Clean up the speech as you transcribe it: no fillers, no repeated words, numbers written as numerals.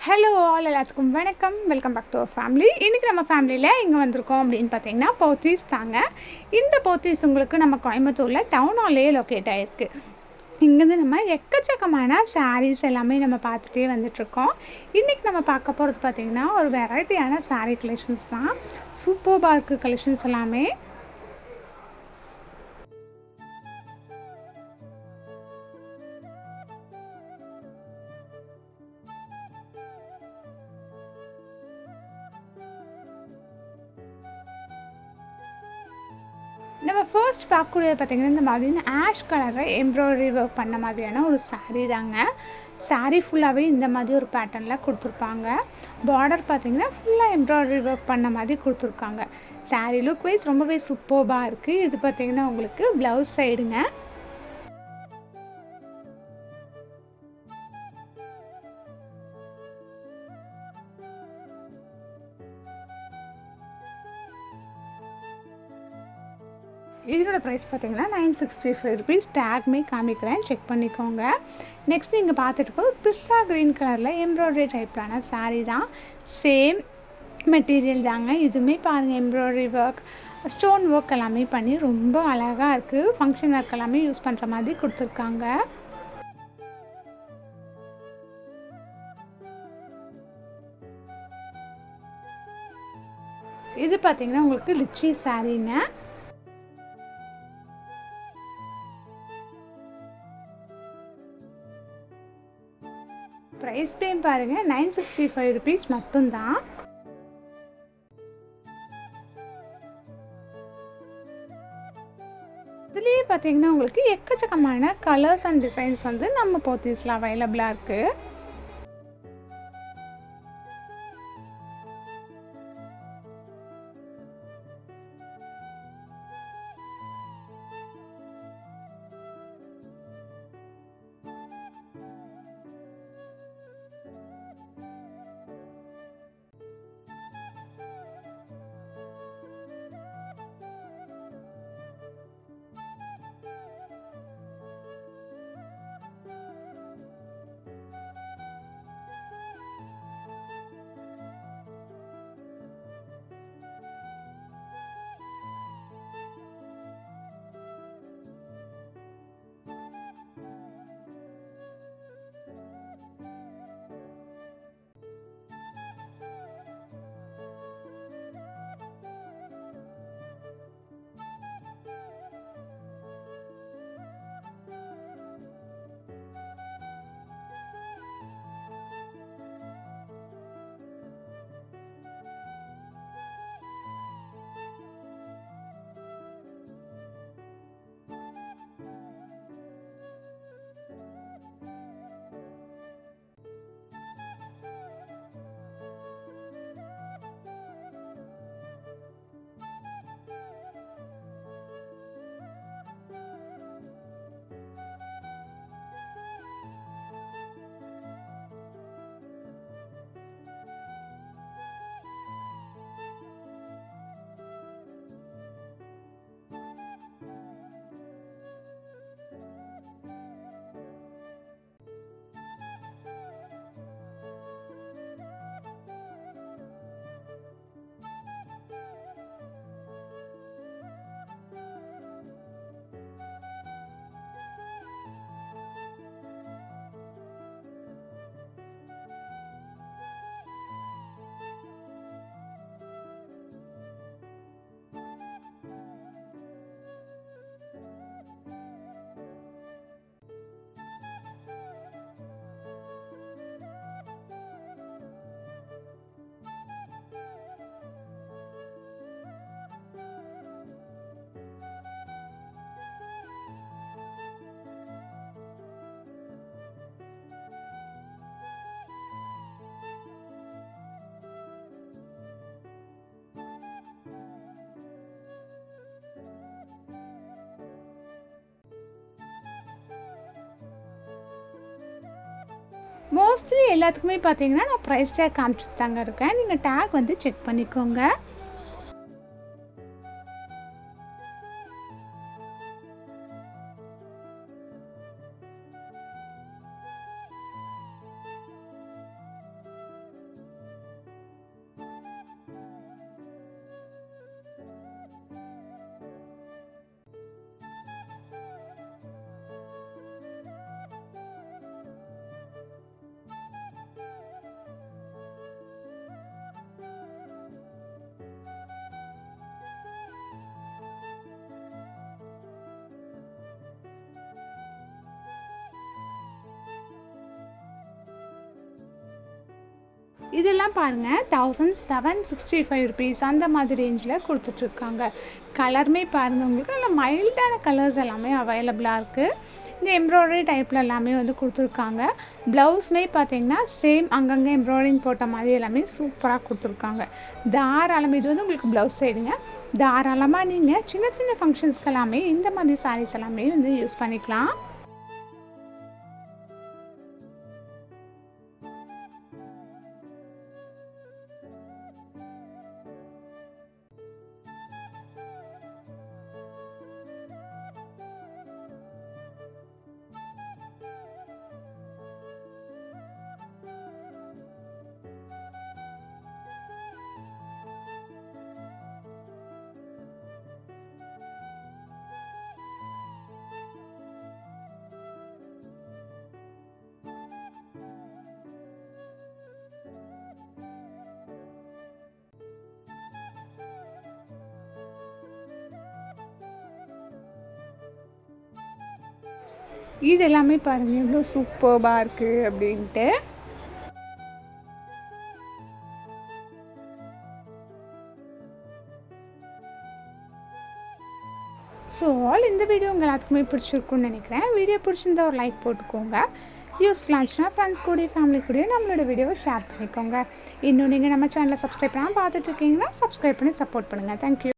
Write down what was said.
Hello all எல்லாத்துக்கும் வணக்கம். Welcome back to our family. இன்றைக்கி நம்ம ஃபேமிலியில் எங்கே வந்திருக்கோம் அப்படின்னு பார்த்தீங்கன்னா போத்தீஸ் தாங்க. இந்த போத்தீஸ் உங்களுக்கு நம்ம கோயம்புத்தூரில் டவுன் ஹால்லேயே லொக்கேட் ஆகிருக்கு. இங்கேருந்து நம்ம எக்கச்சக்கமான சாரீஸ் எல்லாமே நம்ம பார்த்துட்டே வந்துட்ருக்கோம். இன்றைக்கி நம்ம பார்க்க போகிறது பார்த்திங்கன்னா ஒரு வெரைட்டியான சாரீ கலெக்ஷன்ஸ் தான். சூப்பர்பாக இருக்குது கலெக்ஷன்ஸ் எல்லாமே. நம்ம ஃபர்ஸ்ட் பார்க்கக்கூடியது பார்த்திங்கன்னா இந்த மாதிரி ஆஷ் கலரில் எம்ப்ராய்டரி ஒர்க் பண்ண மாதிரியான ஒரு சாரீ தாங்க. சாரீ ஃபுல்லாகவே இந்த மாதிரி ஒரு பேட்டர்னில் கொடுத்துருப்பாங்க. பார்டர் பார்த்திங்கன்னா ஃபுல்லாக எம்ப்ராய்டரி ஒர்க் பண்ண மாதிரி கொடுத்துருக்காங்க. சாரீ லுக் வைஸ் ரொம்பவே சூப்பர்பாக இருக்குது. இது பார்த்திங்கன்னா உங்களுக்கு ப்ளவுஸ் சைடுங்க. இதோட ப்ரைஸ் பார்த்தீங்கன்னா 965 ருபீஸ். டேக்மே காமிக்கிறேன், செக் பண்ணிக்கோங்க. நெக்ஸ்ட் நீங்கள் பார்த்துட்டு பிஸ்தா க்ரீன் கலரில் எம்ப்ராய்டரி டைப்லான சாரீ தான். சேம் மெட்டீரியல் தாங்க. இதுவுமே பாருங்கள் எம்ப்ராய்டரி ஒர்க், ஸ்டோன் ஒர்க் எல்லாமே பண்ணி ரொம்ப அழகாக இருக்குது. ஃபங்க்ஷன் ஒர்க் எல்லாமே யூஸ் பண்ணுற மாதிரி கொடுத்துருக்காங்க. இது பார்த்தீங்கன்னா உங்களுக்கு லிச்சி சாரீங்க. ப்ரைஸ் ப்ரேம் பாருங்கள் 965 ருபீஸ் மட்டும்தான். இதுலேயே பார்த்தீங்கன்னா உங்களுக்கு எக்கச்சக்கமான கலர்ஸ் அண்ட் டிசைன்ஸ் வந்து நம்ம போத்தீஸில் அவைலபிளாக இருக்குது. மோஸ்ட்லி எல்லாத்துக்குமே பார்த்தீங்கன்னா நான் ப்ரைஸ் டேக் காமிச்சிட்டு தாங்க இருக்கேன். நீங்கள் டேக் வந்து செக் பண்ணிக்கோங்க. இதெல்லாம் பாருங்கள் 1765 ருபீஸ் அந்த மாதிரி ரேஞ்சில் கொடுத்துட்ருக்காங்க. கலருமே பாருங்கள், உங்களுக்கு நல்ல மைல்டான கலர்ஸ் எல்லாமே அவைலபிளாக இருக்குது. இந்த எம்ப்ராய்டரி டைப்பில் எல்லாமே வந்து கொடுத்துருக்காங்க. ப்ளவுஸுமே பார்த்திங்கன்னா சேம் அங்கங்கே எம்ப்ராய்டிங் போட்ட மாதிரி எல்லாமே சூப்பராக கொடுத்துருக்காங்க. தாராளமாக இது வந்து உங்களுக்கு ப்ளவுஸ் சைடுங்க. தாராளமாக நீங்கள் சின்ன சின்ன ஃபங்க்ஷன்ஸ்க்கு எல்லாமே இந்த மாதிரி சாரீஸ் எல்லாமே வந்து யூஸ் பண்ணிக்கலாம். இது எல்லாமே பாருங்கள் எவ்வளோ சூப்பர்பாக இருக்குது அப்படின்ட்டு. ஸோ இந்த வீடியோ உங்கள் எல்லாத்துக்குமே பிடிச்சிருக்குன்னு நினைக்கிறேன். வீடியோ பிடிச்சிருந்தா ஒரு லைக் போட்டுக்கோங்க. யூஸ்ஃபுல் ஆச்சுன்னா ஃப்ரெண்ட்ஸ் கூட ஃபேமிலி கூட நம்மளோட வீடியோவை ஷேர் பண்ணிக்கோங்க. இன்னும் நீங்கள் நம்ம சேனலை சப்ஸ்கிரைப் பண்ணால் பார்த்துட்ருக்கீங்கன்னா சப்ஸ்கிரைப் பண்ணி சப்போர்ட் பண்ணுங்கள். தேங்க்யூ.